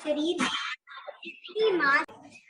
शरीर की मांस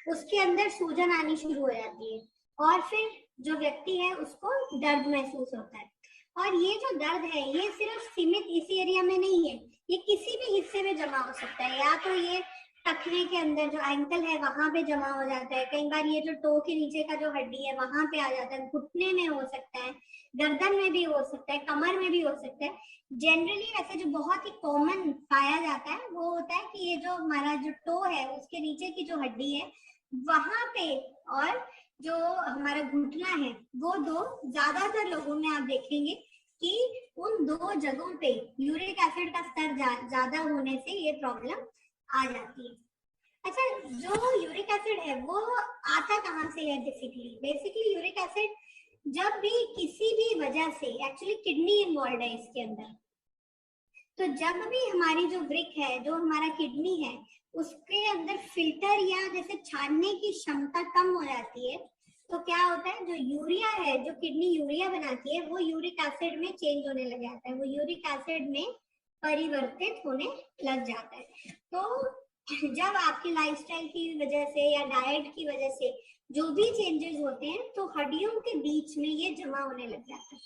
उसके अंदर सूजन आनी शुरू हो जाती है और फिर जो व्यक्ति है उसको दर्द महसूस होता है। और ये जो दर्द है ये सिर्फ सीमित इसी एरिया में नहीं है, ये किसी भी हिस्से में जमा हो सकता है। या तो ये टखने के अंदर जो एंकल है वहां पे जमा हो जाता है, कई बार ये जो टो के नीचे का जो हड्डी है वहां पे आ जाता है, घुटने में हो सकता है, गर्दन में भी हो सकता है, कमर में भी हो सकता है। जनरली वैसे जो बहुत ही कॉमन पाया जाता है वो होता है कि ये जो हमारा जो टो है उसके नीचे की जो हड्डी है वहां पे, और जो हमारा घुटना है वो दो, ज्यादातर लोगों में आप देखेंगे कि उन दो जगहों पे यूरिक एसिड का स्तर ज्यादा होने से ये प्रॉब्लम आ जाती है। अच्छा, जो यूरिक एसिड है वो आता कहाँ से है? बेसिकली यूरिक एसिड जब भी किसी भी वजह से, एक्चुअली किडनी इन्वॉल्व है इसके अंदर, तो जब भी हमारी जो वृक है, जो हमारा किडनी है, उसके अंदर फिल्टर या जैसे छानने की क्षमता कम हो जाती है, तो क्या होता है, जो यूरिया है, जो किडनी यूरिया बनाती है, वो यूरिक एसिड में चेंज होने लग जाता है, वो यूरिक एसिड में परिवर्तित होने लग जाता है। तो जब आपकी लाइफस्टाइल की वजह से या डाइट की वजह से जो भी चेंजेस होते हैं, तो हड्डियों के बीच में ये जमा होने लग जाता है।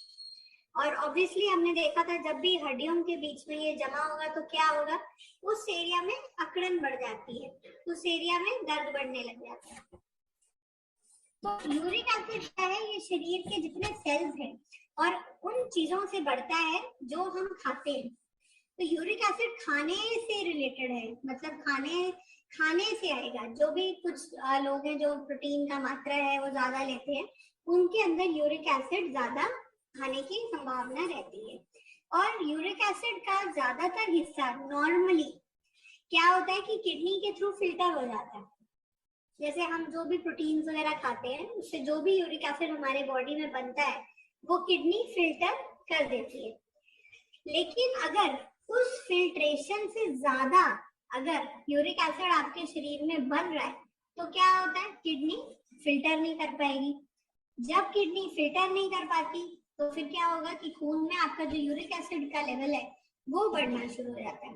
और ऑब्वियसली हमने देखा था जब भी हड्डियों के बीच में ये जमा होगा तो क्या होगा, उस एरिया में अकड़न बढ़ जाती है, उस एरिया में दर्द बढ़ने लग जाता है। तो यूरिक एसिड क्या है, ये शरीर के जितने सेल्स हैं और उन चीजों से बढ़ता है जो हम खाते हैं। तो यूरिक एसिड खाने से रिलेटेड है, मतलब खाने से आएगा। जो भी कुछ लोग हैं जो प्रोटीन का मात्रा है वो ज्यादा लेते हैं, उनके अंदर यूरिक एसिड ज्यादा खाने की संभावना रहती है। और यूरिक एसिड का ज्यादातर हिस्सा नॉर्मली क्या होता है कि किडनी के थ्रू फिल्टर हो जाता है। जैसे हम जो भी प्रोटीन वगैरह खाते हैं उससे जो भी यूरिक एसिड हमारे बॉडी में बनता है वो किडनी फिल्टर कर देती है। लेकिन अगर उस फिल्ट्रेशन से ज्यादा अगर यूरिक एसिड आपके शरीर में बन रहा है तो क्या होता है, किडनी फिल्टर नहीं कर पाएगी। जब किडनी फिल्टर नहीं कर पाती तो फिर क्या होगा कि खून में आपका जो यूरिक एसिड का लेवल है वो बढ़ना शुरू हो जाता है।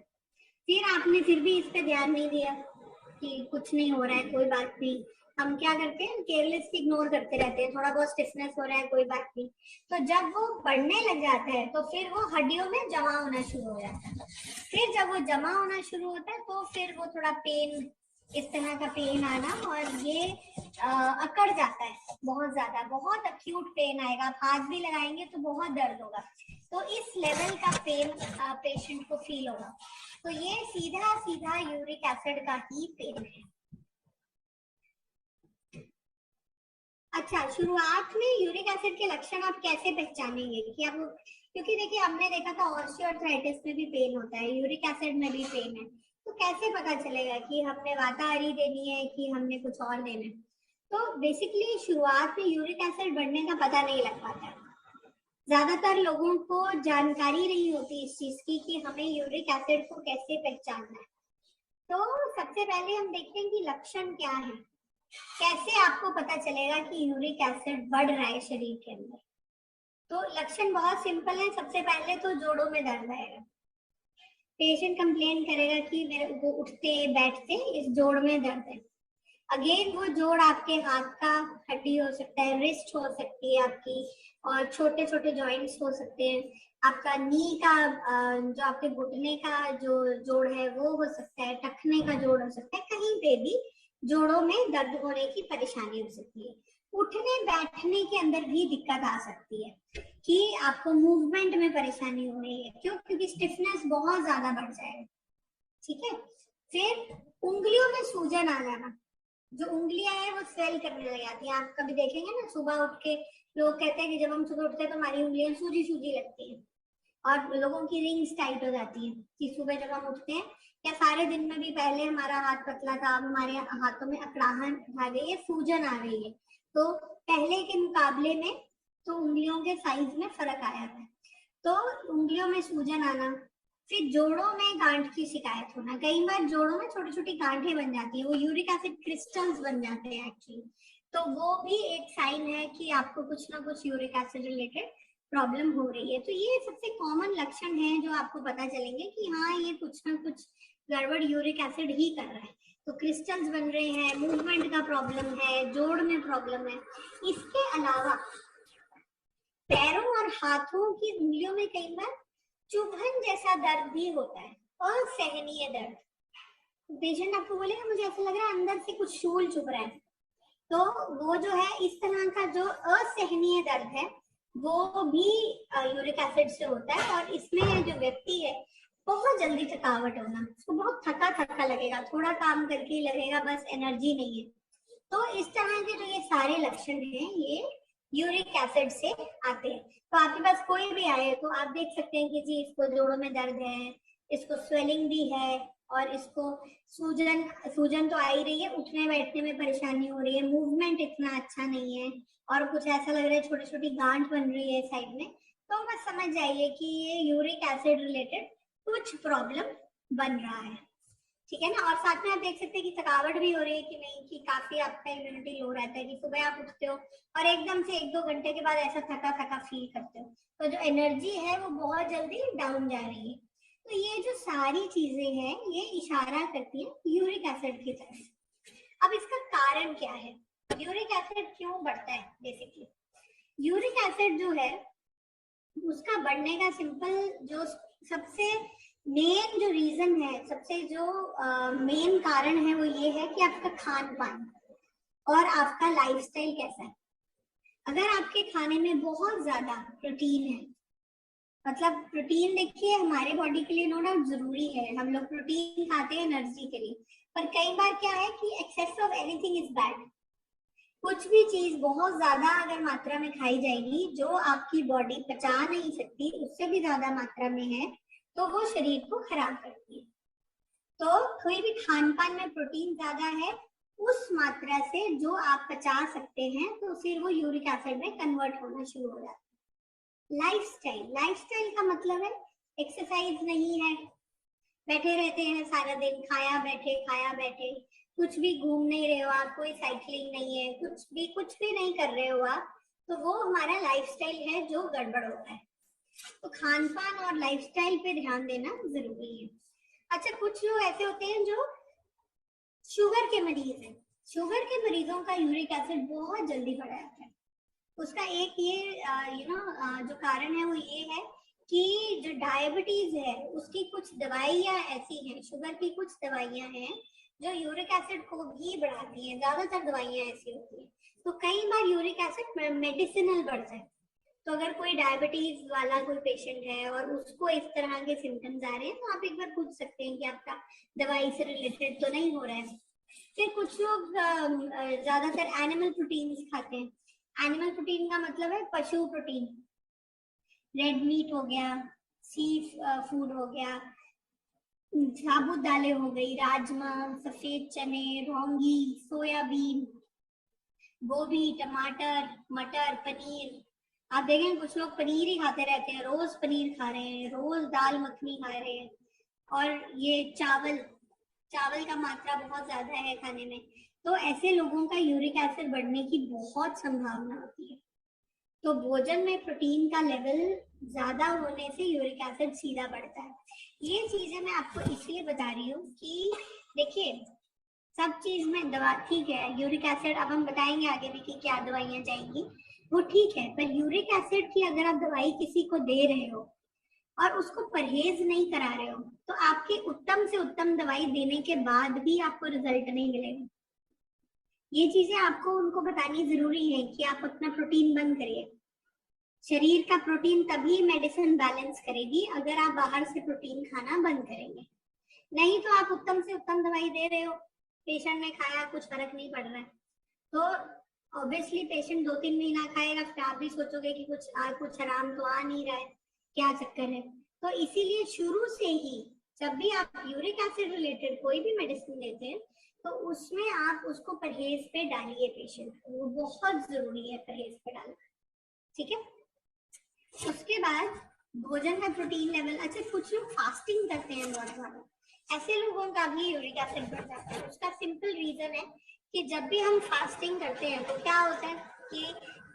फिर आपने फिर भी इस पे ध्यान नहीं दिया कि कुछ नहीं हो रहा है, कोई बात नहीं, हम क्या करते हैं, केयरलेस इग्नोर करते रहते हैं, थोड़ा बहुत स्टिफनेस हो रहा है कोई बात नहीं। तो जब वो बढ़ने लग जाता है तो फिर वो हड्डियों में जमा होना शुरू हो जाता है। फिर जब वो जमा होना शुरू होता है तो फिर वो थोड़ा पेन, इस तरह का पेन आना, और ये अकड़ जाता है बहुत ज्यादा, बहुत अक्यूट पेन आएगा, आप हाथ भी लगाएंगे तो बहुत दर्द होगा। तो इस लेवल का पेन पेशेंट को फील होगा। तो ये सीधा सीधा यूरिक एसिड का ही पेन है। अच्छा, शुरुआत में यूरिक एसिड के लक्षण आप कैसे पहचानेंगे कि आप, क्योंकि देखिए हमने देखा था ऑस्टियोआर्थराइटिस में भी पेन होता है, यूरिक एसिड में भी पेन है, तो कैसे पता चलेगा कि हमने वाताहारी देनी है कि हमने कुछ और देना है? तो बेसिकली शुरुआत में यूरिक एसिड बढ़ने का पता नहीं लग पाता। ज्यादातर लोगों को जानकारी नहीं होती इस चीज की कि हमें यूरिक एसिड को कैसे पहचानना है। तो सबसे पहले हम देखते हैं कि लक्षण क्या है, कैसे आपको पता चलेगा कि यूरिक एसिड बढ़ रहा है शरीर के अंदर। तो लक्षण बहुत सिंपल है। सबसे पहले तो जोड़ों में दर्द आएगा, पेशेंट कंप्लेन करेगा कि मेरे को उठते बैठते इस जोड़ में दर्द है। अगेन वो जोड़ आपके हाथ का हड्डी हो सकता है, रिस्ट हो सकती है आपकी, और छोटे छोटे जॉइंट्स हो सकते हैं, आपका नी का जो आपके घुटने का जो जोड़ है वो हो सकता है, टखने का जोड़ हो सकता है, कहीं पे भी जोड़ों में दर्द होने की परेशानी हो सकती है। उठने बैठने के अंदर भी दिक्कत आ सकती है कि आपको मूवमेंट में परेशानी हो रही है, क्यों? क्योंकि स्टिफनेस बहुत ज्यादा बढ़ जाएगा। ठीक है। फिर उंगलियों में सूजन आ जाना, जो उंगलियां हैं वो स्वेल करने लग जाती हैं। आप कभी देखेंगे ना, सुबह उठ के लोग कहते हैं कि जब हम सुबह उठते हैं तो हमारी उंगलियां सूजी सूजी लगती हैं, और लोगों की रिंग्स टाइट हो जाती है कि सुबह जब हम उठते हैं या सारे दिन में भी, पहले हमारा हाथ पतला था, अब हमारे हाथों में अकड़ाहट आ गई है, सूजन आ गई है। तो पहले के मुकाबले में तो उंगलियों के साइज में फर्क आया है। तो उंगलियों में सूजन आना, फिर जोड़ों में गांठ की शिकायत होना, कई बार जोड़ों में छोटी छोटी गांठें बन जाती है, वो यूरिक एसिड क्रिस्टल्स बन जाते हैं एक्चुअली। तो वो भी एक साइन है कि आपको कुछ ना कुछ यूरिक एसिड रिलेटेड प्रॉब्लम हो रही है। तो ये सबसे कॉमन लक्षण है जो आपको पता चलेंगे कि हाँ ये कुछ ना कुछ गड़बड़ यूरिक एसिड ही कर रहा है। तो क्रिस्टल्स बन रहे हैं, मूवमेंट का प्रॉब्लम है, जोड़ में प्रॉब्लम है। इसके अलावा पैरों और हाथों की उंगलियों में कई बार चुभन जैसा दर्द भी होता है, असहनीय दर्द। पेशेंट आपको बोलेगा मुझे ऐसा लग रहा है अंदर से कुछ शूल चुभ रहा है, तो वो जो है इस तरह का जो असहनीय दर्द है वो भी यूरिक एसिड से होता है। और इसमें जो व्यक्ति है बहुत जल्दी थकावट होना, उसको बहुत थका थका लगेगा, थोड़ा काम करके ही लगेगा बस एनर्जी नहीं है। तो इस तरह के जो ये सारे लक्षण हैं ये यूरिक एसिड से आते हैं। तो आपके पास कोई भी आए तो आप देख सकते हैं कि जी इसको जोड़ों में दर्द है, इसको स्वेलिंग भी है, और इसको सूजन सूजन तो आ ही रही है, उठने बैठने में परेशानी हो रही है, मूवमेंट इतना अच्छा नहीं है, और कुछ ऐसा लग रहा है छोटी छोटी गांठ बन रही है साइड में, तो बस समझ जाइए कि ये यूरिक एसिड रिलेटेड कुछ प्रॉब्लम बन रहा है। ठीक है ना। और साथ में आप देख सकते हैं कि थकावट भी हो रही है कि नहीं, कि काफी आपका इम्यूनिटी लो रहता है, कि सुबह आप उठते हो और एकदम से 1-2 घंटे के बाद ऐसा थका थका फील करते हो, तो जो एनर्जी है वो बहुत जल्दी डाउन जा रही है। तो ये जो सारी चीजें हैं ये इशारा करती है यूरिक एसिड की तरफ। अब इसका कारण क्या है, यूरिक एसिड क्यों बढ़ता है? बेसिकली यूरिक एसिड जो है उसका बढ़ने का सिंपल जो सबसे मेन जो रीजन है, सबसे जो मेन कारण है वो ये है कि आपका खान पान और आपका लाइफस्टाइल कैसा है। अगर आपके खाने में बहुत ज्यादा प्रोटीन है, मतलब प्रोटीन देखिए हमारे बॉडी के लिए नो डाउट जरूरी है, हम लोग प्रोटीन खाते हैं एनर्जी के लिए, पर कई बार क्या है कि excess of anything is bad. कुछ भी चीज बहुत ज्यादा अगर मात्रा में खाई जाएगी जो आपकी बॉडी पचा नहीं सकती, उससे भी ज्यादा मात्रा में है, तो वो शरीर को खराब करती है। तो कोई भी खान पान में प्रोटीन ज्यादा है उस मात्रा से जो आप पचा सकते हैं, तो फिर वो यूरिक एसिड में कन्वर्ट होना शुरू हो जाता है। लाइफस्टाइल का मतलब है एक्सरसाइज नहीं है, बैठे रहते हैं सारा दिन, खाया बैठे, कुछ भी घूम नहीं रहे हो आप, कोई साइकिलिंग नहीं है, कुछ भी नहीं कर रहे हो आप, तो वो हमारा लाइफस्टाइल है जो गड़बड़ होता है। तो खान पान और लाइफस्टाइल पे ध्यान देना जरूरी है। अच्छा, कुछ लोग ऐसे होते हैं जो शुगर के मरीज हैं, शुगर के मरीजों का यूरिक एसिड बहुत जल्दी बढ़ जाता है। उसका एक ये जो कारण है वो ये है कि जो डायबिटीज है उसकी कुछ दवाइयां ऐसी हैं, शुगर की कुछ दवाइयां हैं जो यूरिक एसिड को भी बढ़ाती हैं, ज्यादातर दवाइयां ऐसी होती हैं। तो कई बार यूरिक एसिड मेडिसिनल बढ़ जाए, तो अगर कोई डायबिटीज वाला कोई पेशेंट है और उसको इस तरह के सिम्टम्स आ रहे हैं, तो आप एक बार पूछ सकते हैं कि आपका दवाई से रिलेटेड तो नहीं हो रहा है। फिर कुछ लोग ज्यादातर एनिमल प्रोटीन्स खाते हैं। एनिमल प्रोटीन का मतलब है पशु प्रोटीन, रेड मीट हो गया, सी फूड हो गया, साबुत दालें हो गई, राजमा, सफेद चने, रोंगी, सोयाबीन, गोभी, टमाटर, मटर, पनीर। आप देखें कुछ लोग पनीर ही खाते रहते हैं, रोज पनीर खा रहे हैं, रोज दाल मखनी खा रहे हैं, और ये चावल का मात्रा बहुत ज्यादा है खाने में, तो ऐसे लोगों का यूरिक एसिड बढ़ने की बहुत संभावना होती है। तो भोजन में प्रोटीन का लेवल ज्यादा होने से यूरिक एसिड सीधा बढ़ता है। ये चीजें मैं आपको इसलिए बता रही हूँ कि देखिए सब चीज में दवा ठीक है, यूरिक एसिड अब हम बताएंगे आगे भी कि क्या दवाइयां जाएंगी, वो ठीक है, पर यूरिक एसिड की अगर आप दवाई किसी को दे रहे हो और उसको परहेज नहीं करा रहे हो, तो आपके उत्तम से उत्तम दवाई देने के बाद भी आपको रिजल्ट नहीं मिलेगा। ये चीजें आपको उनको बतानी जरूरी है कि आप अपना प्रोटीन बंद करिए। शरीर का प्रोटीन तभी मेडिसिन बैलेंस करेगी अगर आप बाहर से प्रोटीन खाना बंद करेंगे, नहीं तो आप उत्तम से उत्तम दवाई दे रहे हो, पेशेंट ने खाया कुछ फर्क नहीं पड़ रहा है, तो ऑब्वियसली पेशेंट 2-3 महीना खाएगा, फिर आप भी सोचोगे कि कुछ आराम तो आ नहीं रहा है, क्या चक्कर है। तो इसीलिए शुरू से ही जब भी आप यूरिक एसिड रिलेटेड कोई भी मेडिसिन लेते हैं तो उसमें आप उसको परहेज पे डालिए, पेशेंट को वो बहुत जरूरी है परहेज पे डालना। ठीक है, उसके बाद भोजन का प्रोटीन लेवल। अच्छा, कुछ लोग फास्टिंग करते हैं बहुत ज्यादा, ऐसे लोगों का भी यूरिक एसिड बढ़ जाता है। उसका सिंपल रीजन है कि जब भी हम फास्टिंग करते हैं तो क्या होता है कि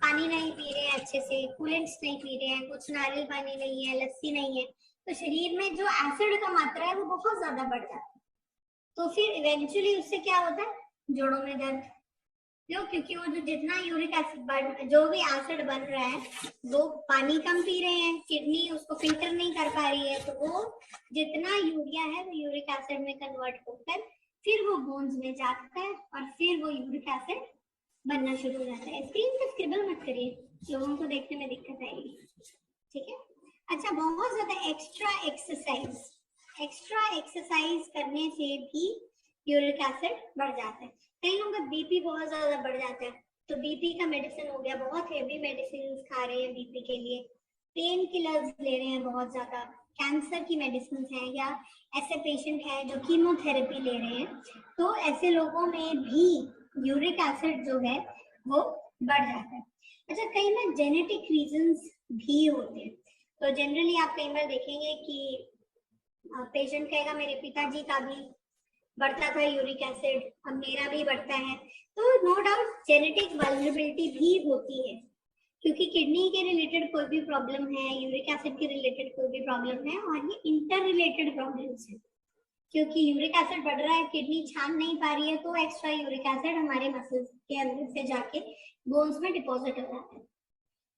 पानी नहीं पी रहे हैं अच्छे से, कूलेंट्स नहीं पी रहे हैं, कुछ नारियल पानी नहीं है, लस्सी नहीं है, तो शरीर में जो एसिड का मात्रा है वो बहुत ज्यादा बढ़ जाता है। तो फिर इवेंचुअली उससे क्या होता है, जोड़ों में दर्द। क्यों? क्योंकि वो जो जितना यूरिक एसिड जो भी एसिड बन रहा है, वो पानी कम पी रहे हैं, किडनी उसको फिल्टर नहीं कर पा रही है, तो वो जितना यूरिया है वो यूरिक एसिड में कन्वर्ट होकर फिर वो बोन्स में जाता है और फिर वो यूरिक एसिड बनना शुरू हो जाता है। स्क्रीन पे स्क्रिबल मत करिए, लोगों को देखने में दिक्कत आएगी, ठीक है। अच्छा, बहुत ज्यादा एक्स्ट्रा एक्सरसाइज करने से भी यूरिक एसिड बढ़ जाता है। कई लोगों का बीपी बहुत ज्यादा बढ़ जाता है, तो बीपी का मेडिसिन हो गया, बहुत हेवी मेडिसिन खा रहे हैं बीपी के लिए, पेन किलर्स ले रहे हैं बहुत ज्यादा, कैंसर की मेडिसिन है, या ऐसे पेशेंट हैं जो कीमोथेरेपी ले रहे हैं, तो ऐसे लोगों में भी यूरिक एसिड जो है वो बढ़ जाता है। अच्छा, कई में जेनेटिक रीजंस भी होते हैं। तो जनरली आप कई बार देखेंगे कि पेशेंट कहेगा मेरे पिताजी का भी बढ़ता था यूरिक एसिड, अब मेरा भी बढ़ता है। तो नो डाउट जेनेटिक वल्नरेबिलिटी भी होती है, क्योंकि किडनी के रिलेटेड कोई भी प्रॉब्लम है, यूरिक एसिड के रिलेटेड कोई भी प्रॉब्लम है, और ये इंटर रिलेटेड प्रॉब्लम्स है। क्योंकि यूरिक एसिड बढ़ रहा है, किडनी छान नहीं पा रही है, तो एक्स्ट्रा यूरिक एसिड हमारे मसल्स के अंदर से जाके बोन्स में डिपॉजिट हो जाता है।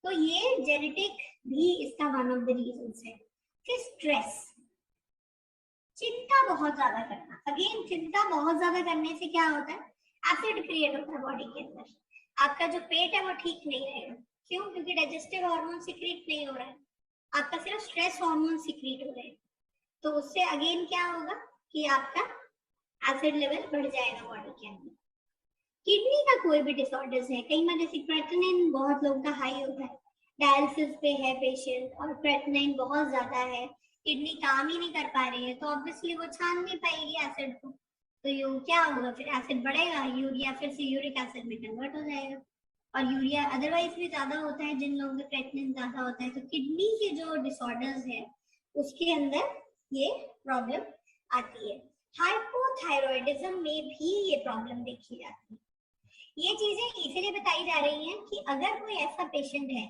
तो ये जेनेटिक भी इसका वन ऑफ द रीजंस है। फिर स्ट्रेस, चिंता बहुत ज्यादा करना। अगेन, चिंता बहुत ज्यादा करने से क्या होता है, एसिड क्रिएट होता है बॉडी के अंदर। आपका जो पेट है वो ठीक नहीं रहेगा। क्यों? क्योंकि डाइजेस्टिव हार्मोन सीक्रेट नहीं हो रहा है, आपका सिर्फ स्ट्रेस हार्मोन सीक्रेट हो रहे हैं। तो उससे अगेन क्या होगा कि आपका एसिड लेवल बढ़ जाएगा बॉडी के अंदर। किडनी का कोई भी डिसऑर्डर्स है, कई बार जैसे क्रेटिनिन बहुत लोगों का हाई होता है, डायलिसिस पे है पेशेंट और क्रेटिनिन बहुत ज्यादा है, किडनी काम ही नहीं कर पा रही है, तो ऑब्वियसली वो छान नहीं पाएगी एसिड को, तो ये क्या होगा, फिर एसिड बढ़ेगा, यूरिया फिर से यूरिक एसिड में कन्वर्ट हो जाएगा। और यूरिया अदरवाइज भी ज्यादा होता है जिन लोगों का क्रेटिनिन ज्यादा होता है। तो किडनी के जो डिसऑर्डर्स है उसके अंदर ये प्रॉब्लम आती है। हाइपोथायरॉयडिज्म में भी ये प्रॉब्लम देखी जाती है। ये चीजें इसीलिए बताई जा रही हैं कि अगर कोई ऐसा पेशेंट है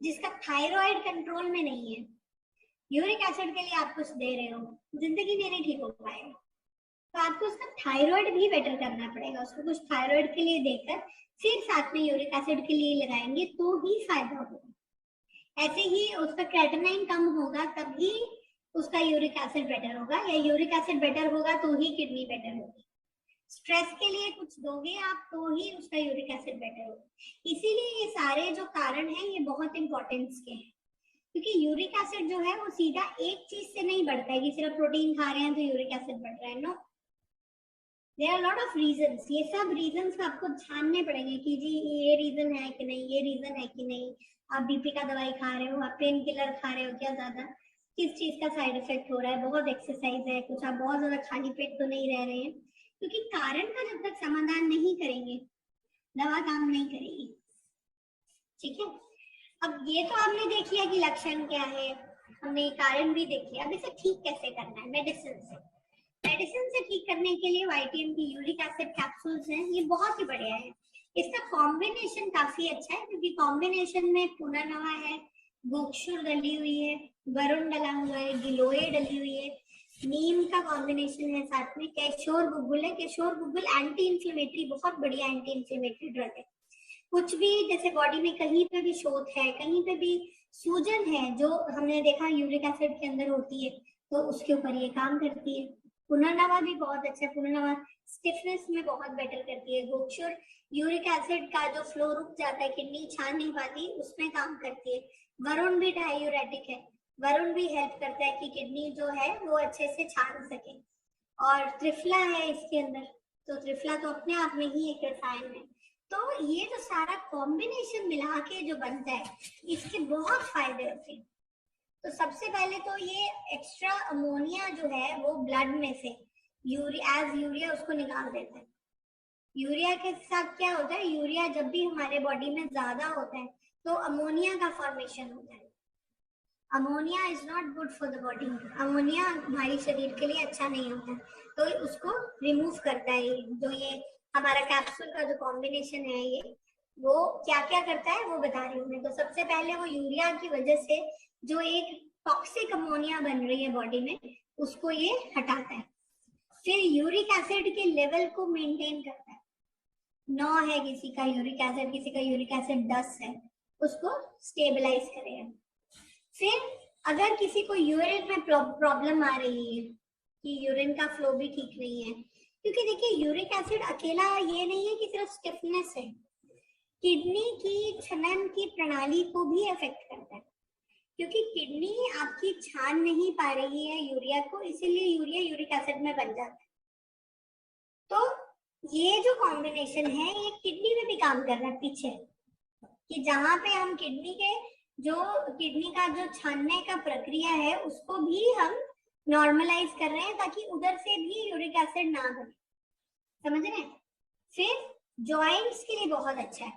जिसका थायराइड कंट्रोल में नहीं है, यूरिक एसिड के लिए आप कुछ दे रहे हो, जिंदगी में नहीं ठीक हो पाएगा, तो आपको उसका थायराइड भी बेटर करना पड़ेगा। उसको कुछ थायराइड के लिए देकर फिर साथ में यूरिक एसिड के लिए लगाएंगे तो ही फायदा होगा। ऐसे ही उसका क्रेटिनिन कम होगा तभी उसका यूरिक एसिड बेटर होगा, या यूरिक एसिड बेटर होगा तो ही किडनी बेटर होगी। स्ट्रेस के लिए कुछ दोगे आप तो ही उसका यूरिक एसिड बेटर होगा। इसीलिए ये सारे जो कारण हैं ये बहुत इंपॉर्टेंस के हैं, क्योंकि यूरिक एसिड जो है वो सीधा एक चीज से नहीं बढ़ता है कि सिर्फ प्रोटीन खा रहे हैं तो यूरिक एसिड बढ़ रहा है। No, there are lot of reasons. ये सब रीजंस आपको जानने पड़ेंगे कि जी ये रीजन है कि नहीं, ये रीजन है कि नहीं। आप बीपी का दवाई खा रहे हो, आप पेन किलर खा रहे हो क्या ज्यादा, किस चीज का साइड इफेक्ट हो रहा है, बहुत एक्सरसाइज है कुछ, आप बहुत ज्यादा खाली पेट तो नहीं रह रहे हैं। क्योंकि कारण का जब तक समाधान नहीं करेंगे दवा काम नहीं करेगी, ठीक है। अब ये तो आपने देख लिया कि लक्षण क्या है, हमने कारण भी देख लिया। अब इसे ठीक कैसे करना है, मेडिसिन से। मेडिसिन से ठीक करने के लिए वाइटियम की यूरिक एसिड कैप्सूल्स हैं, ये बहुत ही बढ़िया है। इसका कॉम्बिनेशन काफी अच्छा है, क्योंकि कॉम्बिनेशन में पुनर्नवा है, गोक्षुर डली हुई है, वरुण डला हुआ है, गिलोय डली हुई है, नीम का कॉम्बिनेशन है, साथ में केशोर गुग्गुल है। केशोर गुग्गुल एंटी इंफ्लेमेटरी, बहुत बढ़िया एंटी इंफ्लेमेटरी ड्रग है। कुछ भी जैसे बॉडी में कहीं पे भी शोथ है, कहीं पे भी सूजन है, जो हमने देखा यूरिक एसिड के अंदर होती है, तो उसके ऊपर ये काम करती है। पुनर्नवा भी बहुत अच्छा है, पुनर्नवा स्टिफनेस में बहुत बेटर करती है। गोक्षुर यूरिक एसिड का जो फ्लो रुक जाता है, किडनी छान नहीं पाती, उसमें काम करती है। वरुण भी डायूरेटिक है, वरुण भी हेल्प करता है कि किडनी जो है वो अच्छे से छान सके। और त्रिफला है इसके अंदर, तो त्रिफला तो अपने आप में ही एक रसायन है। तो ये जो सारा कॉम्बिनेशन मिला के जो बनता है, इसके बहुत फायदे होते हैं। तो सबसे पहले तो ये एक्स्ट्रा अमोनिया जो है वो ब्लड में से यूरिया उसको निकाल देता है। यूरिया के साथ क्या होता है, यूरिया जब भी हमारे बॉडी में ज्यादा होता है तो अमोनिया का फॉर्मेशन होता है। Ammonia is not good for the body, ammonia हमारे शरीर के लिए अच्छा नहीं होता, तो उसको रिमूव करता है। जो ये हमारा कैप्सूल का जो कॉम्बिनेशन है, ये वो क्या क्या करता है वो बता रही हूँ मैं। तो सबसे पहले वो यूरिया की वजह से जो एक टॉक्सिक अमोनिया बन रही है बॉडी में, उसको ये हटाता है। फिर यूरिक एसिड के लेवल को मेंटेन करता है। 9 है किसी का यूरिक एसिड, किसी का यूरिक एसिड 10 है, उसको स्टेबलाइज करेगा। फिर अगर किसी को यूरिन में प्रॉब्लम आ रही है कि यूरिन का फ्लो भी ठीक नहीं है, क्योंकि देखिए यूरिक एसिड अकेला ये नहीं है कि सिर्फ स्टिफनेस है, किडनी की छनन की प्रणाली को भी अफेक्ट करता है, क्योंकि किडनी आपकी छान नहीं पा रही है यूरिया को, इसीलिए यूरिया यूरिक एसिड में बन जाता है। तो ये जो कॉम्बिनेशन है ये किडनी में भी काम कर रहा है पीछे, कि जहां पे हम किडनी का जो छानने का प्रक्रिया है उसको भी हम नॉर्मलाइज कर रहे हैं, ताकि उधर से भी यूरिक एसिड ना बने, समझ रहे हैं। फिर जॉइंट्स के लिए बहुत अच्छा है,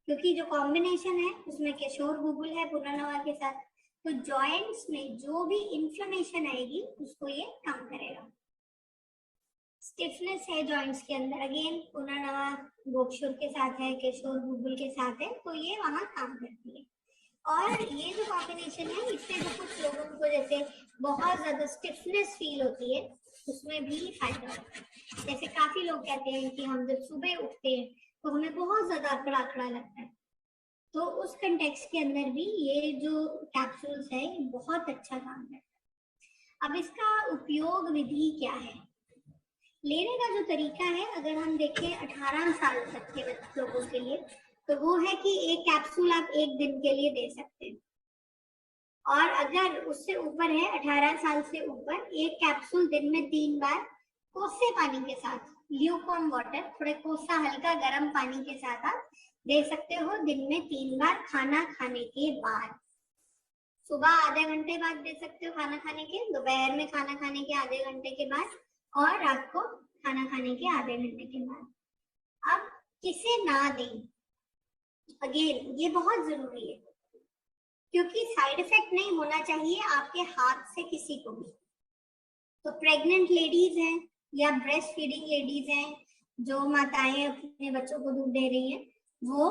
क्योंकि जो कॉम्बिनेशन है उसमें केशोर गुगुल है पुनर्नवा के साथ, तो जॉइंट्स में जो भी इंफ्लेमेशन आएगी उसको ये कम करेगा। स्टिफनेस है जॉइंट्स के अंदर, अगेन पुनर्नवा गोक्षुर के साथ है, केशोर गुगुल के साथ है, तो ये वहां काम करती है। और ये जो कॉम्बिनेशन है इससे जो कुछ लोगों को जैसे बहुत ज्यादा स्टिफनेस फील होती है उसमें भी फायदा होता है। जैसे काफी लोग कहते हैं कि हम जब सुबह उठते हैं तो हमें बहुत ज्यादा अकड़ा अकड़ा लगता है, तो उस कंटेक्स्ट के अंदर भी ये जो कैप्सूल्स है बहुत अच्छा काम करता है। अब इसका उपयोग विधि क्या है, लेने का जो तरीका है, अगर हम देखें 18 साल तक के लोगों के लिए, तो वो है कि एक कैप्सूल आप एक दिन के लिए दे सकते हैं, और अगर उससे ऊपर है 18 साल से ऊपर, एक कैप्सूल दिन में 3 बार कोसे पानी के साथ, ल्यूकॉर्म वाटर, थोड़े कोसा हल्का गर्म पानी के साथ आप दे सकते हो, दिन में 3 बार खाना खाने के बाद। सुबह आधे घंटे बाद दे सकते हो खाना खाने के, दोपहर में खाना खाने के आधे घंटे के बाद, और रात को खाना खाने के आधे घंटे के बाद। अब किसे ना दें, अगेन ये बहुत जरूरी है, क्योंकि साइड इफेक्ट नहीं होना चाहिए आपके हाथ से किसी को भी। तो प्रेग्नेंट लेडीज हैं या ब्रेस्ट फीडिंग लेडीज हैं, जो माताएं अपने बच्चों को दूध दे रही हैं, वो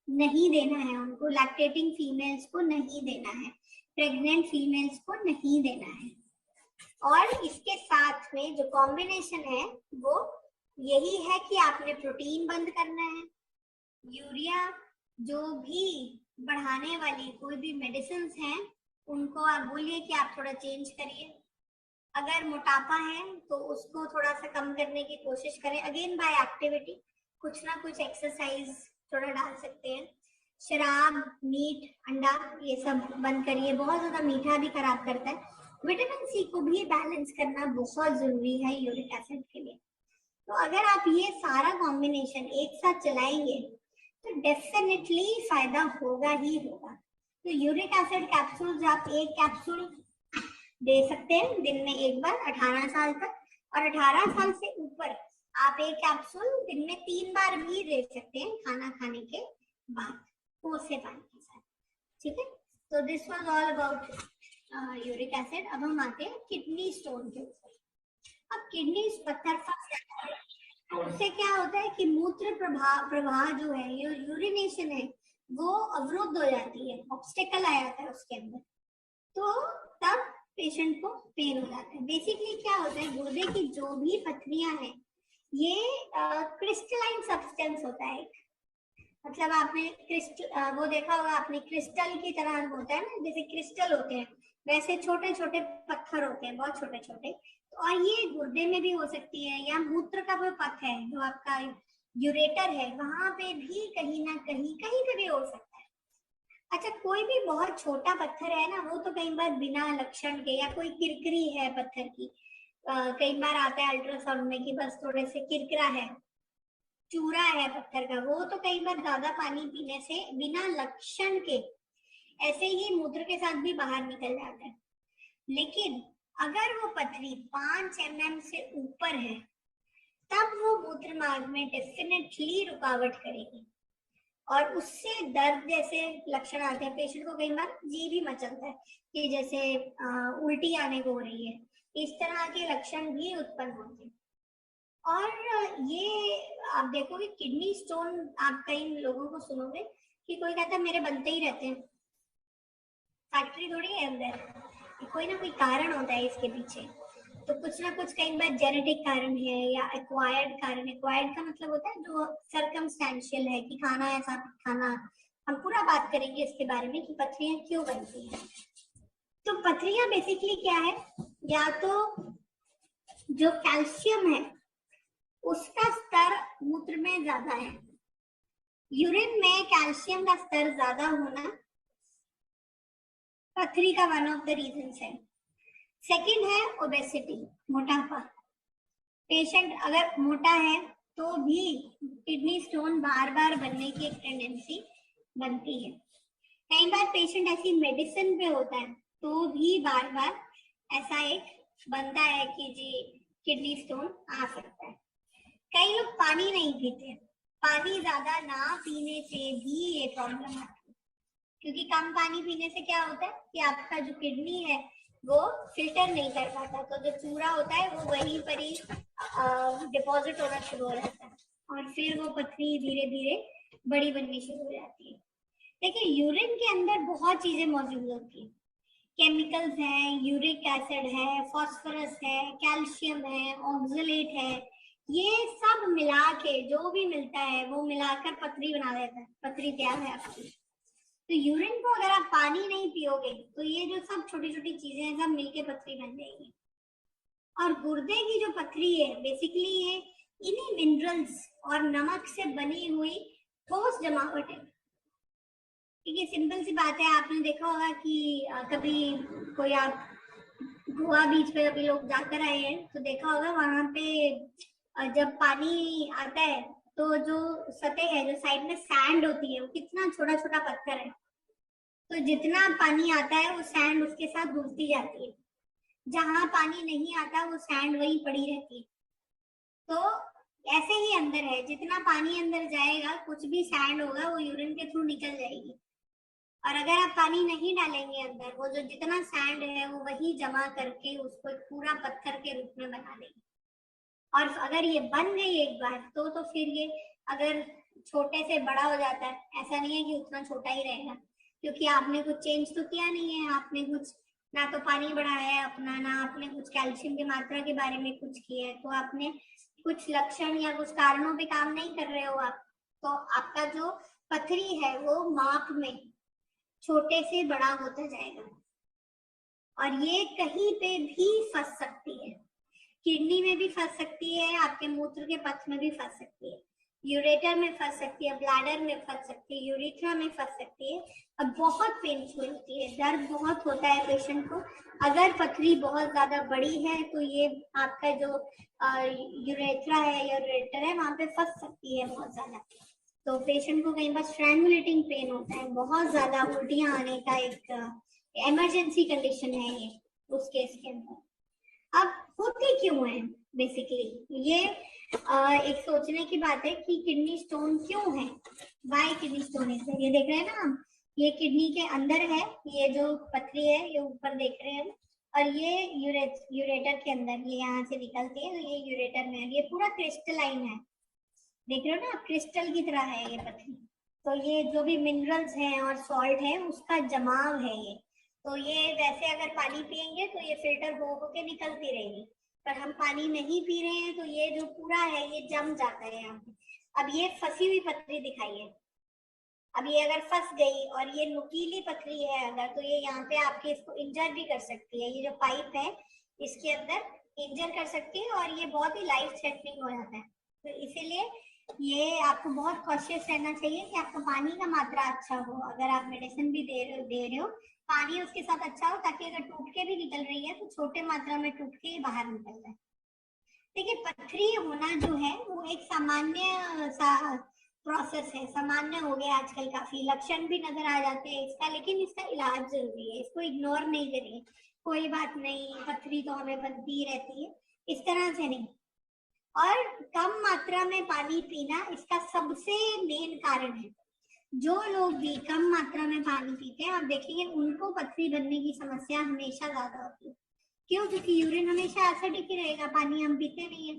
नहीं देना है उनको, लैक्टेटिंग फीमेल्स को नहीं देना है, प्रेग्नेंट फीमेल्स को नहीं देना है। और इसके साथ में जो कॉम्बिनेशन है वो यही है कि आपने प्रोटीन बंद करना है, यूरिया जो भी बढ़ाने वाली कोई भी मेडिसिन हैं उनको आप बोलिए कि आप थोड़ा चेंज करिए। अगर मोटापा है तो उसको थोड़ा सा कम करने की कोशिश करें, अगेन बाय एक्टिविटी, कुछ ना कुछ एक्सरसाइज थोड़ा डाल सकते हैं। शराब, मीट, अंडा ये सब बंद करिए, बहुत ज्यादा मीठा भी खराब करता है। विटामिन सी को भी बैलेंस करना बहुत जरूरी है यूरिक एसिड के लिए। तो अगर आप ये सारा कॉम्बिनेशन एक साथ चलाएंगे तो डेफिनेटली फायदा होगा ही होगा। तो यूरिक एसिड कैप्सूल्स आप एक कैप्सूल दे सकते हैं दिन में एक बार 18 साल तक, और 18 साल से ऊपर आप एक कैप्सूल दिन में 3 बार भी दे सकते हैं खाना खाने के बाद कोसे पानी के साथ, ठीक है। तो this was all about uric acid. अब हम आते हैं किडनी स्टोन के ऊपर। अब किडनी पत्थर फंस जाता है तो उससे क्या होता है कि मूत्र प्रवाह जो है, ये यूरिनेशन है, वो अवरुद्ध हो जाती है, ऑब्स्टेकल आ जाता है उसके अंदर, तो तब पेशेंट को पेन हो जाता है। बेसिकली क्या होता है, गुर्दे की जो भी पथरियां हैं ये क्रिस्टलाइन सब्सटेंस होता है, मतलब आपने वो देखा होगा आपने, क्रिस्टल की तरह होता है ना, जैसे क्रिस्टल होते हैं वैसे छोटे छोटे पत्थर होते हैं, बहुत छोटे छोटे। और ये गुर्दे में भी हो सकती है, या मूत्र का वो पथ है जो आपका यूरेटर है, वहां पे भी कहीं ना कहीं पे भी हो सकता है। अच्छा, कोई भी बहुत छोटा पत्थर है ना, वो तो कई बार बिना लक्षण के, या कोई किरकिरी है पत्थर की, कई बार आता है अल्ट्रासाउंड में कि बस थोड़े से किरकिरा है, चूरा है पत्थर का, वो तो कई बार ज्यादा पानी पीने से बिना लक्षण के ऐसे ही मूत्र के साथ भी बाहर निकल जाता है। लेकिन अगर वो पथरी 5 mm से ऊपर है तब वो मूत्र मार्ग में डेफिनेटली रुकावट करेगी, और उससे दर्द जैसे लक्षण आते हैं। पेशेंट को कई बार जी भी मचलता है कि जैसे उल्टी आने को हो रही है, इस तरह के लक्षण भी उत्पन्न होते हैं। और ये आप देखोगे किडनी स्टोन, आप कई लोगों को सुनोगे कि कोई कहता है मेरे बनते ही रहते हैं, फैक्ट्री थोड़ी है अंदर, कोई ना कोई कारण होता है इसके पीछे। तो कुछ ना कुछ कई बार जेनेटिक कारण है या एक्वायर्ड कारण। एक्वायर्ड का मतलब होता है जो सर्कमस्टेंशियल है कि खाना ऐसा खाना। हम पूरा बात करेंगे इसके बारे में कि पथरियां क्यों बनती हैं। तो पथरियां बेसिकली क्या है, या तो जो कैल्शियम है उसका स्तर मूत्र में ज्यादा है। यूरिन में कैल्शियम का स्तर ज्यादा होना पथरी का वन ऑफ द रीजन है। सेकंड है ओबेसिटी, मोटापा। पेशेंट अगर मोटा है तो भी किडनी स्टोन बार बार बनने की एक टेंडेंसी बनती है। कई बार पेशेंट ऐसी मेडिसिन पे होता है तो भी बार बार ऐसा एक बनता है कि जी किडनी स्टोन आ सकता है। कई लोग पानी नहीं पीते, पानी ज्यादा ना पीने से भी ये प्रॉब्लम आती है, क्योंकि कम पानी पीने से क्या होता है कि आपका जो किडनी है वो फिल्टर नहीं कर पाता, तो जो चूरा होता है वो वहीं पर ही डिपॉजिट होना शुरू हो जाता है और फिर वो पथरी धीरे धीरे बड़ी बननी शुरू हो जाती है। देखिए यूरिन के अंदर बहुत चीजें मौजूद होती है, केमिकल्स हैं, यूरिक एसिड है, फॉस्फोरस है, कैल्शियम है, ऑक्सलेट है। ये सब मिला के जो भी मिलता है वो मिलाकर पथरी बना देता है, पथरी तैयार है आपकी। तो यूरिन को अगर आप पानी नहीं पियोगे तो ये जो सब छोटी छोटी चीजें हैं सब मिलके पथरी बन जाएगी। और गुर्दे की जो पथरी है बेसिकली ये इन्हीं मिनरल्स और नमक से बनी हुई ठोस जमावट है। ठीक है, सिंपल सी बात है। आपने देखा होगा कि कभी कोई आप गोवा बीच पे अभी लोग जाकर आए हैं तो देखा होगा वहां पे जब पानी आता है तो जो सतह है, जो साइड में सैंड होती है, वो कितना छोटा छोटा पत्थर है, तो जितना पानी आता है वो सैंड उसके साथ घुलती जाती है। जहां पानी नहीं आता वो सैंड वहीं पड़ी रहती है। तो ऐसे ही अंदर है, जितना पानी अंदर जाएगा कुछ भी सैंड होगा वो यूरिन के थ्रू निकल जाएगी। और अगर आप पानी नहीं डालेंगे अंदर, वो जो जितना सैंड है वो वही जमा करके उसको एक पूरा पत्थर के रूप में बना देगी। और अगर ये बन गई एक बार तो फिर ये अगर छोटे से बड़ा हो जाता है, ऐसा नहीं है कि उतना छोटा ही रहेगा, क्योंकि आपने कुछ चेंज तो किया नहीं है। आपने कुछ ना तो पानी बढ़ाया है अपना, ना आपने कुछ कैल्शियम की मात्रा के बारे में कुछ किया है, तो आपने कुछ लक्षण या कुछ कारणों पे काम नहीं कर रहे हो आप, तो आपका जो पथरी है वो माप में छोटे से बड़ा होता जाएगा और ये कहीं पे भी फंस सकती है। किडनी में भी फंस सकती है, आपके मूत्र के पथ में भी फंस सकती है, यूरेटर में फंस सकती है, ब्लैडर में फंस सकती है, यूरिथ्रा में फंस सकती है। अब बहुत पेनफुल होती है, दर्द बहुत होता है पेशेंट को। अगर पथरी बहुत ज्यादा बड़ी है तो ये आपका जो यूरेथ्रा है या यूरेटर है वहां पे फंस सकती है बहुत ज्यादा। तो पेशेंट को कई बार स्ट्रैंगुलेटिंग पेन होता है, बहुत ज्यादा उल्टियां आने का एक इमरजेंसी कंडीशन है ये उस केस के अंदर। अब होते क्यों है बेसिकली ये एक सोचने की बात है कि किडनी स्टोन क्यों है, why kidney stone is there. ये देख रहे हैं ना हम, ये किडनी के अंदर है, ये जो पथरी है ये ऊपर देख रहे हैं हम, और ये यूरेटर के अंदर, ये यहाँ से निकलती है तो ये यूरेटर में है, ये पूरा क्रिस्टलाइन है, देख रहे हो ना, क्रिस्टल की तरह है ये पथरी। तो ये जो भी मिनरल्स हैं और सॉल्ट है उसका जमाव है ये। तो ये वैसे अगर पानी पियेंगे तो ये फिल्टर हो के निकलती रहेगी, पर हम पानी नहीं पी रहे हैं तो ये जो पूरा है ये जम जाता है यहाँ पे। अब ये फंसी हुई पथरी दिखाई है, अब ये अगर फंस गई और ये नुकीली पथरी है अगर, तो ये यहाँ पे आपके इसको इंजर भी कर सकती है। ये जो पाइप है इसके अंदर इंजर कर सकती है और ये बहुत ही लाइफ थ्रेटनिंग हो जाता है। तो इसीलिए ये आपको बहुत कॉशियस रहना चाहिए कि आपका पानी का मात्रा अच्छा हो। अगर आप मेडिसिन भी दे रहे हो, पानी उसके साथ अच्छा हो, ताकि अगर टूट के भी निकल रही है तो छोटे मात्रा में टूट के ही बाहर निकल जाए। देखिए पथरी होना जो है वो एक सामान्य सा प्रोसेस है, सामान्य हो गया आजकल, काफी लक्षण भी नजर आ जाते हैं इसका, लेकिन इसका इलाज जरूरी है, इसको इग्नोर नहीं करिए। कोई बात नहीं, पथरी तो हमें बनती ही रहती है, इस तरह से नहीं। और कम मात्रा में पानी पीना इसका सबसे मेन कारण है। जो लोग भी कम मात्रा में पानी पीते हैं आप देखेंगे उनको पथरी बनने की समस्या हमेशा ज्यादा होती है। क्यों? क्योंकि यूरिन हमेशा एसिडिक ही रहेगा, पानी हम पीते नहीं है,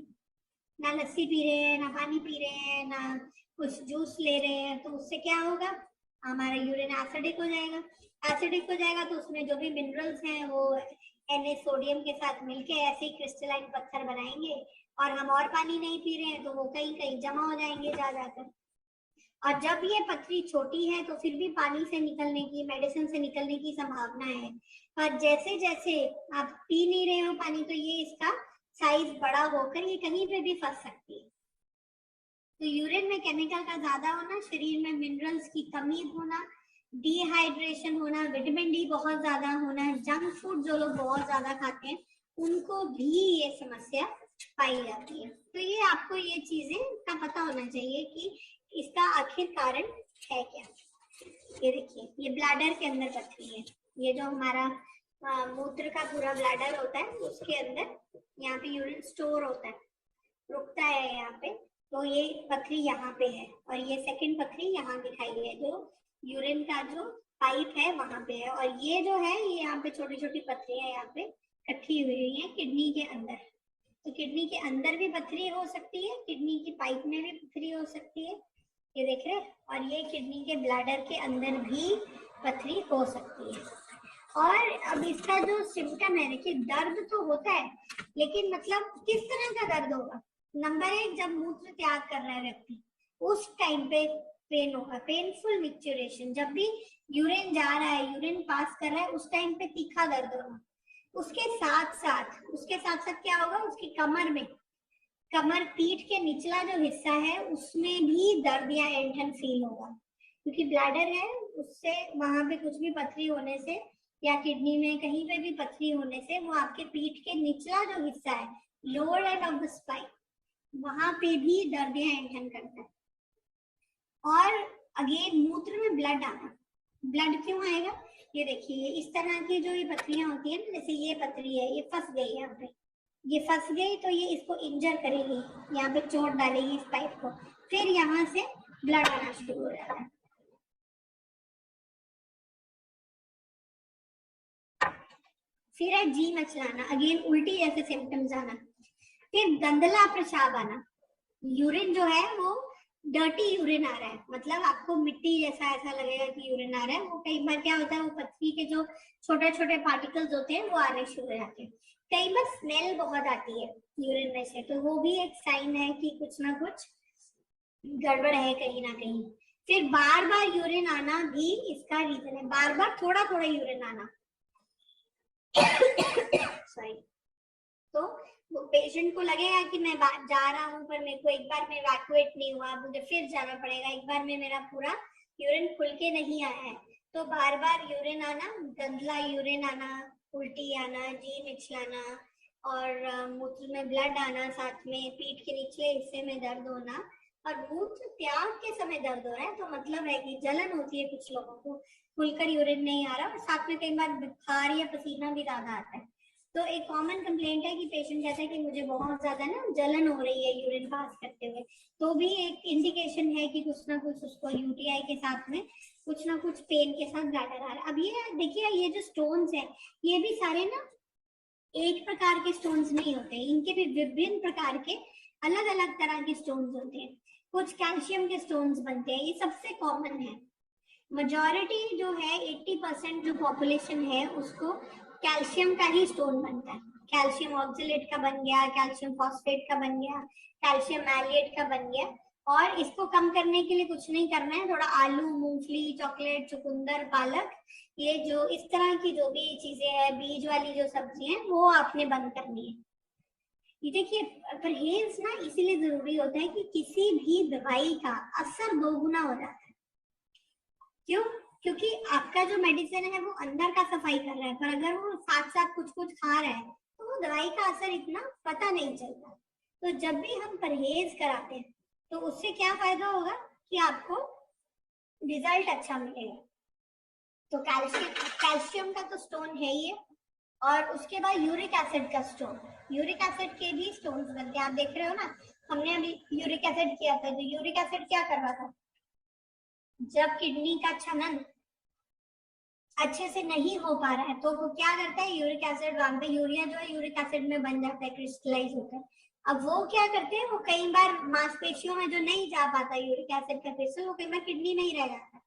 ना लस्सी पी रहे हैं, ना पानी पी रहे हैं, ना कुछ जूस ले रहे हैं, तो उससे क्या होगा, हमारा यूरिन एसिडिक हो जाएगा। एसिडिक हो जाएगा तो उसमें जो भी मिनरल्स हैं वो Na सोडियम के साथ मिलके ऐसे ही क्रिस्टलाइन पत्थर बनाएंगे, और हम और पानी नहीं पी रहे हैं तो वो कहीं कहीं जमा हो जाएंगे जा जाकर। और जब ये पथरी छोटी है तो फिर भी पानी से निकलने की, मेडिसिन से निकलने की संभावना है। पर जैसे जैसे आप पी नहीं रहे हो पानी तो ये इसका साइज बड़ा होकर ये कहीं पे भी फंस सकती है। तो यूरिन में केमिकल का ज्यादा होना, शरीर में मिनरल्स की कमी होना, डिहाइड्रेशन होना, विटामिन डी बहुत ज्यादा होना, जंक फूड जो लोग बहुत ज्यादा खाते हैं उनको भी ये समस्या पाई जाती है। तो ये आपको ये चीजें का पता होना चाहिए कि इसका आखिर कारण है क्या। ये देखिए, ये ब्लैडर के अंदर पथरी है। ये जो हमारा मूत्र का पूरा ब्लैडर होता है उसके अंदर यहाँ पे यूरिन स्टोर होता है, रुकता है यहाँ पे। तो ये पथरी यहाँ पे है, और ये सेकंड पथरी यहाँ दिखाई है जो यूरिन का जो पाइप है वहां पे है। और ये जो है ये यहाँ पे छोटी छोटी पथरियां यहाँ पे इकट्ठी हुई है किडनी के अंदर। तो किडनी के अंदर भी पथरी हो सकती है, किडनी की पाइप में भी पथरी हो सकती है, ये देख रहे हैं। और ये किडनी के ब्लैडर के अंदर भी पथरी हो सकती है। और अब इसका जो सिम्टम है, देखिए दर्द तो होता है, लेकिन मतलब किस तरह का दर्द होगा। नंबर 1, जब मूत्र त्याग कर रहा है व्यक्ति उस टाइम पे पेन होगा, पेनफुल मिक्चुरेशन। जब भी यूरिन जा रहा है, यूरिन पास कर रहा है, उस टाइम पे तीखा दर्द होगा। उसके साथ साथ क्या होगा, उसकी कमर में, कमर पीठ के निचला जो हिस्सा है उसमें भी दर्द या ऐंठन फील होगा, क्योंकि ब्लैडर है उससे वहां पे कुछ भी पथरी होने से या किडनी में कहीं पे भी पथरी होने से वो आपके पीठ के निचला जो हिस्सा है, lower end of the spine, वहां पे भी दर्द या ऐंठन करता है। और अगेन मूत्र में ब्लड आना, ब्लड क्यों आएगा, ये देखिए इस तरह की जो ये पथरियां होती है ना, जैसे ये पथरी है, ये फंस गई यहाँ पे, ये फंस गई तो ये इसको इंजर करेगी, यहाँ पे चोट डालेगी इस पाइप को, फिर यहाँ से ब्लड आना शुरू हो जाता है। फिर है जी मचलाना, अगेन उल्टी जैसे सिम्टम्स आना। फिर गंदला पेशाब आना, यूरिन जो है वो डर्टी यूरिन आ रहा है, मतलब आपको मिट्टी जैसा ऐसा लगेगा कि यूरिन आ रहा है। वो कई बार क्या होता है, वो पथरी के जो छोटे छोटे पार्टिकल्स होते हैं वो आने शुरू हो जाते हैं। कई बार स्मेल बहुत आती है यूरिन में से, तो वो भी एक साइन है कि कुछ ना कुछ गड़बड़ है कहीं ना कहीं। फिर बार बार यूरिन आना भी इसका रीजन है, बार बार थोड़ा थोड़ा यूरिन आना सॉरी। तो वो पेशेंट को लगेगा कि मैं जा रहा हूँ पर मेरे को एक बार में इवैक्यूएट नहीं हुआ, मुझे फिर जाना पड़ेगा, एक बार में मेरा पूरा यूरिन खुल के नहीं आया है। तो बार बार यूरिन आना, गंदला यूरिन आना, उल्टी आना, जी मिचलाना, और मूत्र में ब्लड आना, साथ में पीठ के निचले हिस्से में दर्द होना, और मूत्र त्याग के समय दर्द हो रहा है तो मतलब है कि जलन होती है कुछ लोगों को, खुलकर यूरिन नहीं आ रहा, और साथ में कई बार बुखार या पसीना भी ज्यादा आता है। तो एक कॉमन कंप्लेंट है कि पेशेंट कहता है कि मुझे बहुत ज्यादा ना जलन हो रही है यूरिन पास करते हुए, तो भी एक इंडिकेशन है कि कुछ ना कुछ उसको यूटीआई के साथ में कुछ ना कुछ पेन के साथ ब्लैडर आ रहा है। अब ये देखिए, ये जो स्टोन्स है ये भी सारे ना एक प्रकार के स्टोन्स नहीं होते, इनके भी विभिन्न प्रकार के अलग अलग तरह के स्टोन्स होते हैं। कुछ कैल्शियम के स्टोन्स बनते हैं, ये सबसे कॉमन है। मेजॉरिटी जो है 80% जो पॉपुलेशन है उसको कैल्शियम का ही स्टोन बनता है। कैल्शियम ऑक्सलेट का बन गया, कैल्शियम फॉस्फेट का बन गया, कैल्शियम मैलिएट का बन गया। और इसको कम करने के लिए कुछ नहीं करना है, थोड़ा आलू, मूंगफली, चॉकलेट, चुकंदर, पालक, ये जो इस तरह की जो भी चीजें हैं, बीज वाली जो सब्जी है वो आपने बंद करनी है। ये देखिए, परहेज ना इसीलिए जरूरी होता है कि किसी भी दवाई का असर दोगुना हो जाता है। क्यों? क्योंकि आपका जो मेडिसिन है वो अंदर का सफाई कर रहा है, पर अगर वो साथ साथ कुछ कुछ खा रहा है तो वो दवाई का असर इतना पता नहीं चलता। तो जब भी हम परहेज कराते हैं तो उससे क्या फायदा होगा कि आपको रिजल्ट अच्छा मिलेगा। तो कैल्शियम का तो स्टोन है ही है, और उसके बाद यूरिक एसिड का स्टोन, यूरिक एसिड के भी स्टोन्स बनते हैं। आप देख रहे हो ना, हमने अभी यूरिक एसिड किया था, तो यूरिक एसिड क्या कर रहा था, जब किडनी का छनन अच्छे से नहीं हो पा रहा है तो वो क्या करता है, यूरिक एसिड वहां पे, यूरिया जो है यूरिक एसिड में बन जाता है, क्रिस्टलाइज होता है। अब वो क्या करते हैं, वो कई बार मांसपेशियों में जो नहीं जा पाता यूरिक एसिड का क्रिस्टल, वो कई बार किडनी में ही रह जाता है,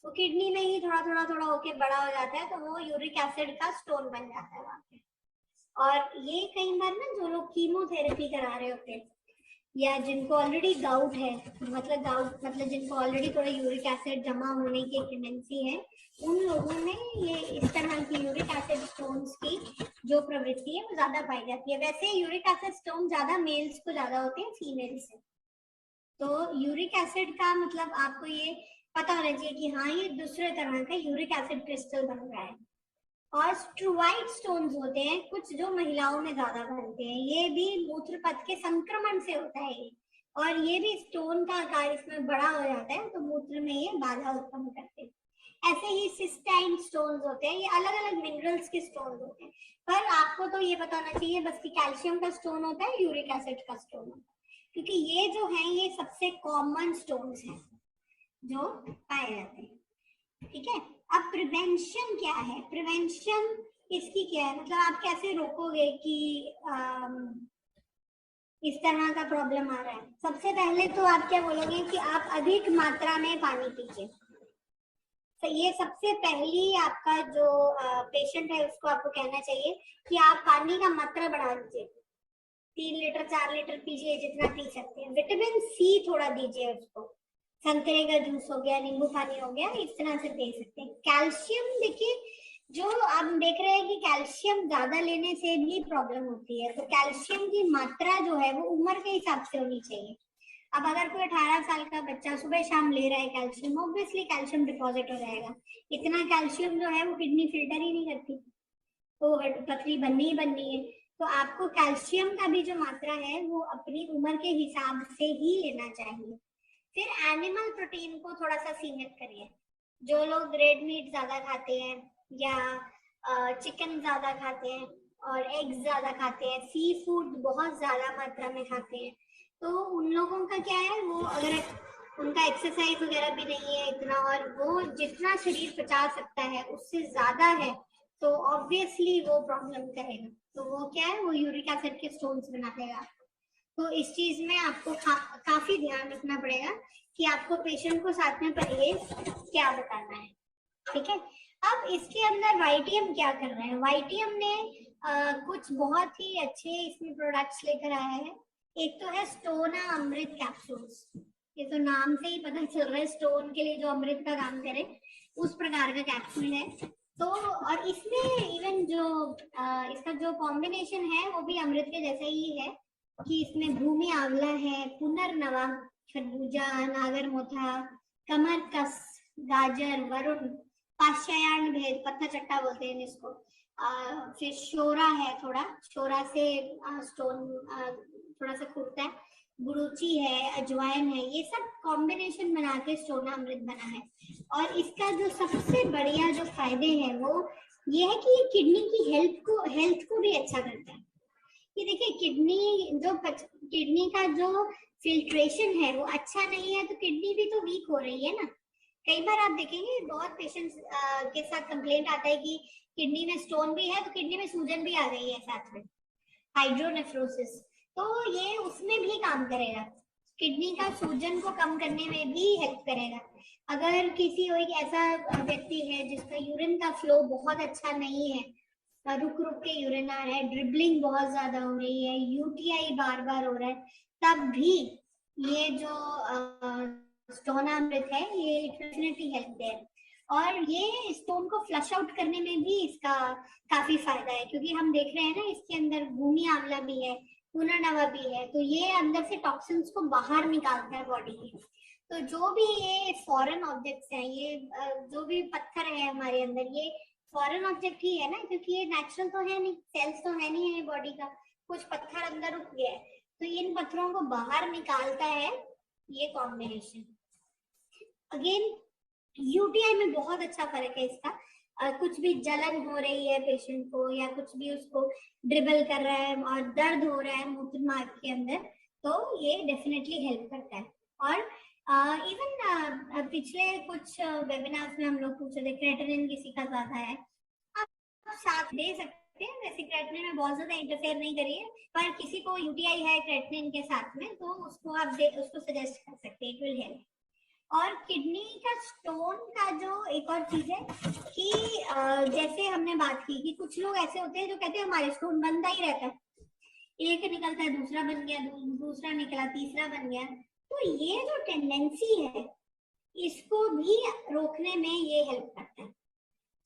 वो किडनी में ही थोड़ा थोड़ा थोड़ा होके बड़ा हो जाता है, तो वो यूरिक एसिड का स्टोन बन जाता है वहां पे। और ये कई बार ना जो लोग कीमोथेरेपी करा रहे होते हैं या जिनको ऑलरेडी गाउट है, मतलब गाउट मतलब जिनको ऑलरेडी थोड़ा यूरिक एसिड जमा होने की टेंडेंसी है, उन लोगों में ये इस तरह की यूरिक एसिड स्टोन्स की जो प्रवृत्ति है वो ज्यादा पाई जाती है। वैसे यूरिक एसिड स्टोन ज्यादा मेल्स को ज्यादा होते हैं फीमेल्स से। तो यूरिक एसिड का मतलब आपको ये पता होना चाहिए कि हाँ ये दूसरे तरह का यूरिक एसिड क्रिस्टल बन रहा है। और स्ट्रूवाइट स्टोन्स होते हैं कुछ जो महिलाओं में ज्यादा बनते हैं, ये भी मूत्र पथ के संक्रमण से होता है और ये भी स्टोन का आकार इसमें बड़ा हो जाता है तो मूत्र में ये बाधा उत्पन्न करते हैं। ऐसे ही सिस्टाइन स्टोन्स होते हैं, ये अलग अलग मिनरल्स के स्टोन्स होते हैं। पर आपको तो ये पता होना चाहिए बस कि कैल्शियम का स्टोन होता है, यूरिक एसिड का स्टोन होता है, क्योंकि ये जो है ये सबसे कॉमन स्टोन्स हैं जो पाए जाते हैं। ठीक है, अब प्रिवेंशन क्या है? प्रिवेंशन इसकी क्या है, मतलब आप कैसे रोकोगे कि इस तरह का प्रॉब्लम आ रहा है? सबसे पहले तो आप क्या बोलोगे कि आप अधिक मात्रा में पानी पीजिए। तो ये सबसे पहली आपका जो पेशेंट है उसको आपको कहना चाहिए कि आप पानी का मात्रा बढ़ा दीजिए, 3 लीटर 4 लीटर पीजिए जितना पी सकते हैं। विटामिन सी थोड़ा दीजिए उसको, संतरे का जूस हो गया, नींबू पानी हो गया, इस तरह से दे सकते हैं। कैल्शियम देखिए, जो आप देख रहे हैं कि कैल्शियम ज्यादा लेने से भी प्रॉब्लम होती है, तो कैल्शियम की मात्रा जो है वो उम्र के हिसाब से होनी चाहिए। अब अगर कोई 18 साल का बच्चा सुबह शाम ले रहा है कैल्शियम, ऑब्वियसली कैल्शियम डिपॉजिट हो जाएगा। इतना कैल्शियम जो है वो किडनी फिल्टर ही नहीं करती, तो पथरी बननी ही बननी है। तो आपको कैल्शियम का भी जो मात्रा है वो अपनी उम्र के हिसाब से ही लेना चाहिए। फिर एनिमल प्रोटीन को थोड़ा सा सीमित करिए। जो लोग रेड मीट ज्यादा खाते हैं या चिकन ज्यादा खाते हैं और एग्स ज्यादा खाते हैं, सी फूड बहुत ज्यादा मात्रा में खाते हैं, तो उन लोगों का क्या है, वो अगर उनका एक्सरसाइज वगैरह भी नहीं है इतना और वो जितना शरीर पचा सकता है उससे ज्यादा है, तो ऑब्वियसली वो प्रॉब्लम करेगा। तो वो क्या है, वो यूरिक एसिड के स्टोन्स बना देगा। तो इस चीज में आपको काफी ध्यान रखना पड़ेगा कि आपको पेशेंट को साथ में परहेज क्या बताना है। ठीक है, अब इसके अंदर वाईटीएम क्या कर रहे हैं? वाईटीएम ने कुछ बहुत ही अच्छे इसमें प्रोडक्ट्स लेकर आया है। एक तो है स्टोना अमृत कैप्सूल्स, ये तो नाम से ही पता चल रहा है स्टोन के लिए जो अमृत का काम करे उस प्रकार का कैप्सूल है। तो और इसमें इवन जो इसका जो कॉम्बिनेशन है वो भी अमृत के जैसा ही है कि इसमें भूमि आंवला है, पुनर्नवा, खरबूजा, नागरमोथा, कमरकस, गाजर, वरुण, पाश्चात्य भेद, पत्ता चट्टा बोलते हैं इसको, फिर शोरा है, थोड़ा शोरा से स्टोन थोड़ा सा खुलता है, गुड़ूची है, अजवाइन है, ये सब कॉम्बिनेशन बना के स्टोना अमृत बना है। और इसका जो सबसे बढ़िया जो फायदे हैं वो ये है कि ये किडनी की हेल्थ को भी अच्छा करता है। कि देखिए किडनी का जो फिल्ट्रेशन है वो अच्छा नहीं है तो किडनी भी तो वीक हो रही है ना। कई बार आप देखेंगे बहुत पेशेंट्स के साथ कंप्लेंट आता है कि किडनी में स्टोन भी है तो किडनी में सूजन भी आ गई है साथ में, हाइड्रोनेफ्रोसिस, तो ये उसमें भी काम करेगा, किडनी का सूजन को कम करने में भी हेल्प करेगा। अगर किसी कोई ऐसा व्यक्ति है जिसका यूरिन का फ्लो बहुत अच्छा नहीं है, रुक रुक के यूरिन आ रहा है, ड्रिबलिंग बहुत ज्यादा हो रही है, यूटीआई बार बार हो रहा है, तब भी ये जो स्टोन अमृत है ये डेफिनेटली हेल्प दे। और ये स्टोन को फ्लश आउट करने में भी इसका काफी फायदा है, क्योंकि हम देख रहे हैं ना इसके अंदर भूमि आंवला भी है, पुनर्नवा भी है, तो ये अंदर से टॉक्सिन्स को बाहर निकालता है बॉडी के। तो जो भी ये फॉरेन ऑब्जेक्ट्स हैं, ये जो भी पत्थर है हमारे अंदर, ये फॉरेन ऑब्जेक्ट ही है ना, क्योंकि ये नेचुरल तो है नहीं, सेल्स तो है नहीं है बॉडी का, कुछ पत्थर अंदर रुक गया है, तो इन पत्थरों को बाहर निकालता है ये कॉम्बिनेशन। अगेन यूटीआई में बहुत अच्छा फर्क है इसका। कुछ भी जलन हो रही है पेशेंट को या कुछ भी उसको ड्रिबल कर रहा है और दर्द हो रहा है मूत्र मार्ग के अंदर, तो ये डेफिनेटली हेल्प करता है। और इवन पिछले कुछ वेबिनार्स में हम लोग पूछ रहे थे क्रेटिनिन किसी का ज्यादा है, आप साथ दे सकते हैं, वैसे क्रेटिनिन में बहुत ज्यादा इंटरफेयर नहीं करिए, पर किसी को यूटीआई है क्रेटिनिन के साथ में तो उसको आप उसको सजेस्ट कर सकते हैं, इट विल हेल्प। और किडनी का स्टोन का जो एक और चीज है कि जैसे हमने बात की कि कुछ लोग ऐसे होते हैं जो कहते हैं हमारे स्टोन बनता ही रहता है, एक निकलता है दूसरा बन गया, दूसरा निकला तीसरा बन गया। तो ये जो टेंडेंसी है इसको भी रोकने में ये हेल्प करता है।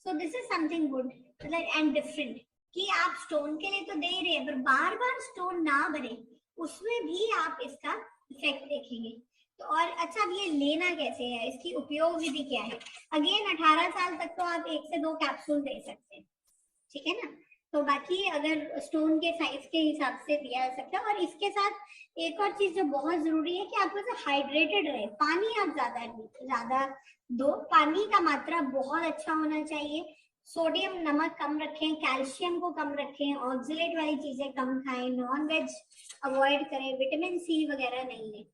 So this is something good and different कि आप स्टोन के लिए तो दे ही रहे हैं, पर बार बार स्टोन ना बने उसमें भी आप इसका इफेक्ट देखेंगे। तो और अच्छा, अब ये लेना कैसे है, इसकी उपयोग विधि क्या है? अगेन 18 साल तक तो आप 1 से 2 कैप्सूल दे सकते हैं, ठीक है ना। तो बाकी अगर स्टोन के साइज के हिसाब से दिया जा सकता है। और इसके साथ एक और चीज जो बहुत जरूरी है कि आप हाइड्रेटेड रहे, पानी आप ज्यादा दो, पानी का मात्रा बहुत अच्छा होना चाहिए। सोडियम नमक कम रखें, कैल्शियम को कम रखें, ऑक्सलेट वाली चीजें कम खाएं, नॉन वेज अवॉइड करें, विटामिन सी वगैरह नहीं लें।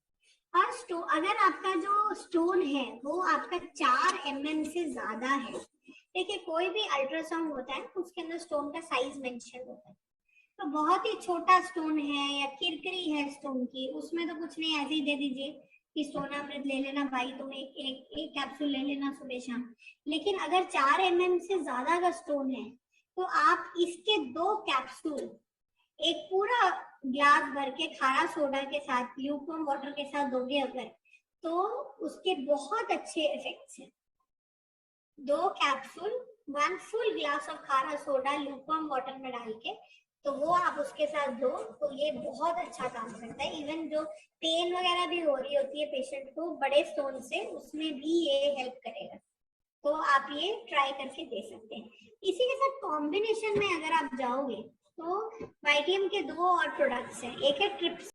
और अगर आपका जो स्टोन है वो आपका 4 mm से ज्यादा है, देखिए कोई भी अल्ट्रासाउंड होता है उसके अंदर स्टोन का साइज मेंशन होता है। तो बहुत ही छोटा स्टोन है या किरकिरी है स्टोन की, उसमें तो कुछ नहीं, ऐसे ही दे दीजिए कि स्टोनामृत ले लेना भाई, तुम एक कैप्सूल ले लेना सुबह शाम। लेकिन अगर 4 mm से ज्यादा का स्टोन है तो आप इसके 2 कैप्सूल एक पूरा ग्लास भर के खारा सोडा के साथ, ल्यूकवार्म वाटर के साथ दोगे अगर, तो उसके बहुत अच्छे इफेक्ट्स हैं। 2 कैप्सूल 1 फुल ग्लास ऑफ खारा सोडा ल्यूकवार्म वाटर में डाल के, तो वो आप उसके साथ दो तो ये बहुत अच्छा काम करता है। इवन जो पेन वगैरह भी हो रही होती है पेशेंट को बड़े स्टोन से, उसमें भी ये हेल्प करेगा। तो आप ये ट्राई करके दे सकते हैं। इसी के साथ कॉम्बिनेशन में अगर आप जाओगे तो वाइटियम के 2 और प्रोडक्ट्स हैं, एक है ट्रिप्स